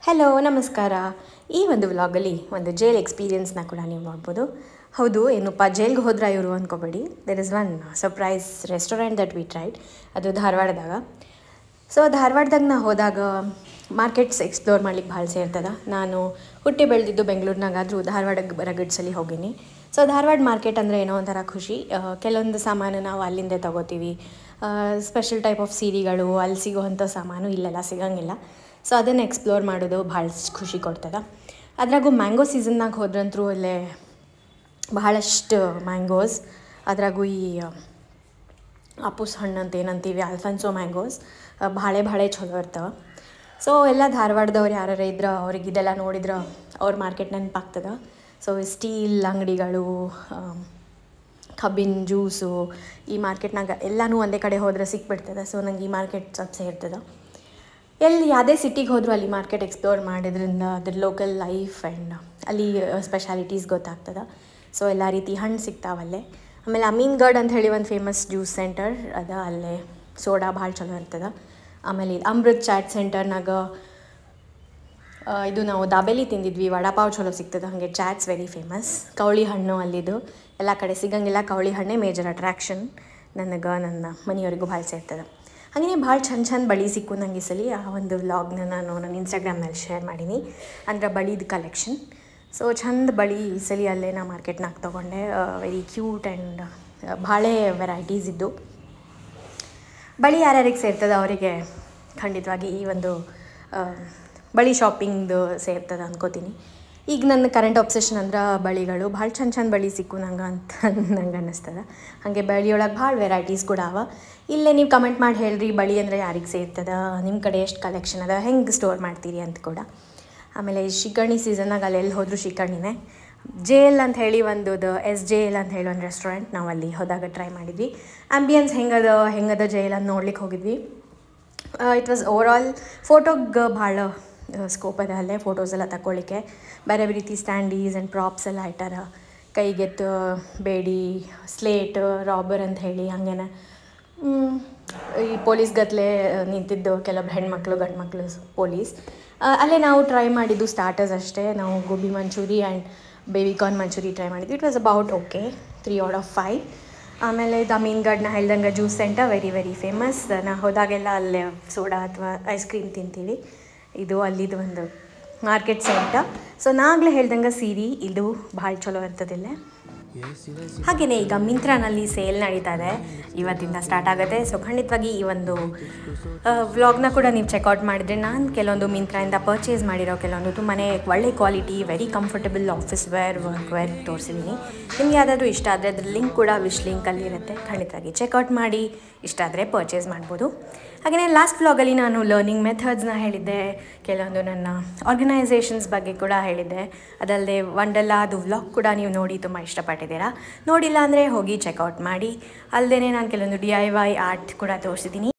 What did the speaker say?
Hello ನಮಸ್ಕಾರ. ಈ ಒಂದು ವ್ಲಾಗಲ್ಲಿ ಒಂದು ಜೈಲ್ ಎಕ್ಸ್ಪೀರಿಯನ್ಸ್ನ ಕೂಡ ನೀವು ನೋಡ್ಬೋದು. ಹೌದು, ಏನಪ್ಪ ಜೈಲ್ಗೆ ಹೋದ್ರೆ ಇವರು ಅಂದ್ಕೋಬೇಡಿ. There is one surprise restaurant that we tried. ಅದು ಧಾರವಾಡದಾಗ. ಸೊ ಧಾರವಾಡದಾಗ ನಾ ಹೋದಾಗ ಮಾರ್ಕೆಟ್ಸ್ ಎಕ್ಸ್ಪ್ಲೋರ್ ಮಾಡ್ಲಿಕ್ಕೆ ಭಾಳ ಸೇರ್ತದೆ. ನಾನು ಹುಟ್ಟಿ ಬೆಳೆದಿದ್ದು ಬೆಂಗಳೂರಿನಾಗಾದರೂ ಧಾರವಾಡಕ್ಕೆ ರಗಡ್ಸಲಿ ಹೋಗೀನಿ. ಸೊ ಧಾರವಾಡ ಮಾರ್ಕೆಟ್ ಅಂದರೆ ಏನೋ ಒಂಥರ ಖುಷಿ. ಕೆಲವೊಂದು ಸಾಮಾನು ನಾವು ಅಲ್ಲಿಂದ ತೊಗೋತೀವಿ. ಸ್ಪೆಷಲ್ ಟೈಪ್ ಆಫ್ ಸೀರೆಗಳು ಅಲ್ಲಿ ಸಿಗೋವಂಥ ಸಾಮಾನು ಇಲ್ಲೆಲ್ಲ ಸಿಗೋಂಗಿಲ್ಲ. ಸೊ ಅದನ್ನು ಎಕ್ಸ್ಪ್ಲೋರ್ ಮಾಡೋದು ಭಾಳ ಖುಷಿ ಕೊಡ್ತದೆ. ಅದ್ರಾಗೂ ಮ್ಯಾಂಗೋ ಸೀಸನ್ನಾಗ ಹೋದ್ರಂತರೂ ಅಲ್ಲೇ ಬಹಳಷ್ಟು ಮ್ಯಾಂಗೋಸ್, ಅದ್ರಾಗೂ ಈ ಅಪ್ಪುಸ್ ಹಣ್ಣು ಅಂತ ಏನಂತೀವಿ, ಅಲ್ಫಾನ್ಸೋ ಮ್ಯಾಂಗೋಸ್ ಭಾಳ ಚಲೋ ಇರ್ತವೆ. ಸೊ ಎಲ್ಲ ಧಾರವಾಡದವ್ರು ಯಾರು ಇದ್ರೆ ಅವ್ರಿಗೆ ಇದೆಲ್ಲ ನೋಡಿದ್ರೆ ಅವ್ರ ಮಾರ್ಕೆಟ್ ನೆನಪಾಗ್ತದೆ. ಸೊ ಸ್ಟೀಲ್ ಅಂಗಡಿಗಳು, ಕಬ್ಬಿನ ಜ್ಯೂಸು, ಈ ಮಾರ್ಕೆಟ್ನಾಗ ಎಲ್ಲನೂ ಒಂದೇ ಕಡೆ ಹೋದ್ರೆ ಸಿಕ್ಬಿಡ್ತದೆ. ಸೊ ನಂಗೆ ಈ ಮಾರ್ಕೆಟ್ ಸ್ವಲ್ಪ ಸೇರ್ತದೆ. ಎಲ್ಲಿ ಯಾವುದೇ ಸಿಟಿಗೆ ಹೋದರೂ ಅಲ್ಲಿ ಮಾರ್ಕೆಟ್ ಎಕ್ಸ್ಪ್ಲೋರ್ ಮಾಡೋದ್ರಿಂದ ಅದ್ರ ಲೋಕಲ್ ಲೈಫ್ ಆ್ಯಂಡ್ ಅಲ್ಲಿ ಸ್ಪೆಷಾಲಿಟೀಸ್ ಗೊತ್ತಾಗ್ತದೆ. ಸೊ ಎಲ್ಲ ರೀತಿ ಹಣ್ಣು ಸಿಗ್ತಾವಲ್ಲೇ. ಆಮೇಲೆ ಅಮೀನ್ಗಢ್ ಅಂತ ಹೇಳಿ ಒಂದು ಫೇಮಸ್ ಜ್ಯೂಸ್ ಸೆಂಟರ್ ಅದ, ಅಲ್ಲೇ ಸೋಡಾ ಭಾಳ ಚಲೋ ಇರ್ತದೆ. ಆಮೇಲೆ ಅಮೃತ್ ಚಾಟ್ ಸೆಂಟರ್ನಾಗ ಇದು ನಾವು ದಾಬೇಲಿ ತಿಂದಿದ್ವಿ, ವಡಾಪಾವ್ ಚಲೋ ಸಿಗ್ತದೆ. ಹಾಗೆ ಚಾಟ್ಸ್ ವೆರಿ ಫೇಮಸ್. ಕವಳಿ ಹಣ್ಣು ಅಲ್ಲಿದು ಎಲ್ಲ ಕಡೆ ಸಿಗಂಗಿಲ್ಲ, ಕವಳಿ ಹಣ್ಣೇ ಮೇಜರ್ ಅಟ್ರಾಕ್ಷನ್. ನನಗೆ ನನ್ನ ಮನೆಯವರಿಗೂ ಭಾಳ ಸೇರ್ತದೆ. ಹಾಗೆಯೇ ಭಾಳ ಚಂದ ಬಳಿ ಸಿಕ್ಕು ನಂಗೆ ಈ ಸಲ. ಆ ಒಂದು ವ್ಲಾಗ್ನ ನಾನು ನನ್ನ ಇನ್ಸ್ಟಾಗ್ರಾಮ್ನಲ್ಲಿ ಶೇರ್ ಮಾಡೀನಿ, ಅಂದರೆ ಬಳಿದು ಕಲೆಕ್ಷನ್. ಸೊ ಚಂದ ಬಳಿ ಈ ಸಲ ಅಲ್ಲೇ ನಾ ಮಾರ್ಕೆಟ್ನಾಗ ತೊಗೊಂಡೆ. ವೆರಿ ಕ್ಯೂಟ್ ಆ್ಯಂಡ್ ಭಾಳ ವೆರೈಟೀಸ್ ಇದ್ದು. ಬಳಿ ಯಾರ್ಯಾರಿಗೆ ಸೇರ್ತದೆ ಅವರಿಗೆ ಖಂಡಿತವಾಗಿ ಈ ಒಂದು ಬಳಿ ಶಾಪಿಂಗ್ದು ಸೇರ್ತದೆ ಅನ್ಕೋತೀನಿ. ಈಗ ನನ್ನ ಕರೆಂಟ್ ಒಬ್ಸೆಷನ್ ಅಂದ್ರೆ ಬಳಿಗಳು. ಭಾಳ ಚಂದ ಬಳಿ ಸಿಕ್ಕು ನಂಗೆ ಅಂತ ನಂಗೆ ಅನ್ನಿಸ್ತದೆ. ಹಾಗೆ ಬಳಿಯೊಳಗೆ ಭಾಳ ವೆರೈಟೀಸ್ ಕೂಡ ಅವ. ಇಲ್ಲೇ ನೀವು ಕಮೆಂಟ್ ಮಾಡಿ ಹೇಳ್ರಿ ಬಳಿ ಅಂದರೆ ಯಾರಿಗೆ ಸೇರ್ತದೆ, ನಿಮ್ಮ ಕಡೆ ಎಷ್ಟು ಕಲೆಕ್ಷನ್ ಅದ, ಹೆಂಗೆ ಸ್ಟೋರ್ ಮಾಡ್ತೀರಿ ಅಂತ ಕೂಡ. ಆಮೇಲೆ ಶಿಕರ್ಣಿ ಸೀಸನ್ನಾಗ ಅಲ್ಲೆಲ್ಲಿ ಹೋದರೂ ಶಿಕರ್ಣಿನೇ. ಜೇಲ್ ಅಂತ ಹೇಳಿ ಒಂದು SJL ಅಂತ ಹೇಳಿ ಒಂದು ರೆಸ್ಟೋರೆಂಟ್ ನಾವು ಅಲ್ಲಿ ಹೋದಾಗ ಟ್ರೈ ಮಾಡಿದ್ವಿ. ಆ್ಯಂಬಿಯನ್ಸ್ ಹೆಂಗದ ಜೇಲ್ ಅಂತ ನೋಡ್ಲಿಕ್ಕೆ ಹೋಗಿದ್ವಿ. ಇಟ್ ವಾಸ್ ಓವರಾಲ್ ಫೋಟೋಗೆ ಭಾಳ ಸ್ಕೋಪ್ ಅದ ಅಲ್ಲೇ, ಫೋಟೋಸ್ ಎಲ್ಲ ತಗೊಳ್ಳಿಕ್ಕೆ. ಬೇರೆ ರೀತಿ ಸ್ಟ್ಯಾಂಡೀಸ್ ಆ್ಯಂಡ್ ಪ್ರಾಪ್ಸ್ ಎಲ್ಲ ಇಟ್ಟಾರ. ಕೈಗೆತ್ತು ಬೇಡಿ, ಸ್ಲೇಟ್, ರಾಬರ್ ಅಂತ ಹೇಳಿ ಹಂಗೇನೆ ಈ ಪೊಲೀಸ್ ಗತ್ಲೆ ನಿಂತಿದ್ದು ಕೆಲವೊಬ್ರು ಹೆಣ್ಮಕ್ಳು ಗಂಡು ಮಕ್ಕಳು ಪೊಲೀಸ್. ಅಲ್ಲೇ ನಾವು ಟ್ರೈ ಮಾಡಿದ್ದು ಸ್ಟಾರ್ಟರ್ಸ್ ಅಷ್ಟೇ. ನಾವು gobi manchurian and baby corn manchurian try ಮಾಡಿದ್ವಿ. It was about okay, 3 out of 5. ಆಮೇಲೆ ಇದು ಅಮೀನ್ಗಢ್ನ ಹೇಳ್ದಂಗೆ ಜ್ಯೂಸ್ ಸೆಂಟರ್ ವೆರಿ ಫೇಮಸ್. ನಾ ಹೋದಾಗೆಲ್ಲ ಅಲ್ಲೇ ಸೋಡಾ ಅಥವಾ ಐಸ್ ಕ್ರೀಮ್ ತಿಂತೀವಿ. ಇದು ಅಲ್ಲಿದು ಒಂದು ಮಾರ್ಕೆಟ್ ಸೆಂಟರ್. ಸೊ ನಾಗಲೇ ಹೇಳ್ದಂಗೆ ಸೀರೆ ಇದು ಭಾಳ ಚಲೋ ಇರ್ತದಿಲ್ಲ. ಹಾಗೆಯೇ ಈಗ ಮಿಂತ್ರಾನಲ್ಲಿ ಸೇಲ್ ನಡೀತಾ ಇದೆ, ಇವತ್ತಿಂದ ಸ್ಟಾರ್ಟ್ ಆಗುತ್ತೆ. ಸೊ ಖಂಡಿತವಾಗಿ ಈ ಒಂದು ವ್ಲಾಗ್ನ ಕೂಡ ನೀವು ಚೆಕ್ಔಟ್ ಮಾಡಿದರೆ ನಾನು ಕೆಲವೊಂದು ಮಿಂತ್ರಾಯಿಂದ ಪರ್ಚೇಸ್ ಮಾಡಿರೋ ಕೆಲವೊಂದು ತುಂಬಾ ಒಳ್ಳೆ quality, very comfortable office wear, work wear ತೋರಿಸಿದ್ದೀನಿ. ನಿಮ್ಗೆ ಯಾವುದಾದ್ರೂ ಇಷ್ಟ ಆದರೆ ಅದ್ರ ಲಿಂಕ್ ಕೂಡ ವಿಶ್ ಲಿಂಕಲ್ಲಿರುತ್ತೆ. ಖಂಡಿತವಾಗಿ ಚೆಕ್ಔಟ್ ಮಾಡಿ, ಇಷ್ಟ ಆದರೆ ಪರ್ಚೇಸ್ ಮಾಡ್ಬೋದು. ಹಾಗೆಯೇ ಲಾಸ್ಟ್ ವ್ಲಾಗಲ್ಲಿ ನಾನು ಲರ್ನಿಂಗ್ ಮೆಥಡ್ಸ್ನ ಹೇಳಿದ್ದೆ, ಕೆಲವೊಂದು ನನ್ನ ಆರ್ಗನೈಸೇಷನ್ಸ್ ಬಗ್ಗೆ ಕೂಡ ಹೇಳಿದ್ದೆ. ಅದಲ್ಲದೆ ವಂಡರ್ಲಾ ಅದು ವ್ಲಾಗ್ ಕೂಡ ನೀವು ನೋಡಿ ತುಂಬ ಇಷ್ಟಪಟ್ಟಿದ್ದೀರಾ. ನೋಡಿಲ್ಲ ಅಂದರೆ ಹೋಗಿ ಚೆಕ್ಔಟ್ ಮಾಡಿ. ಅಲ್ಲದೆ ನಾನು ಕೆಲವೊಂದು DIY ಆರ್ಟ್ ಕೂಡ ತೋರಿಸಿದ್ದೀನಿ.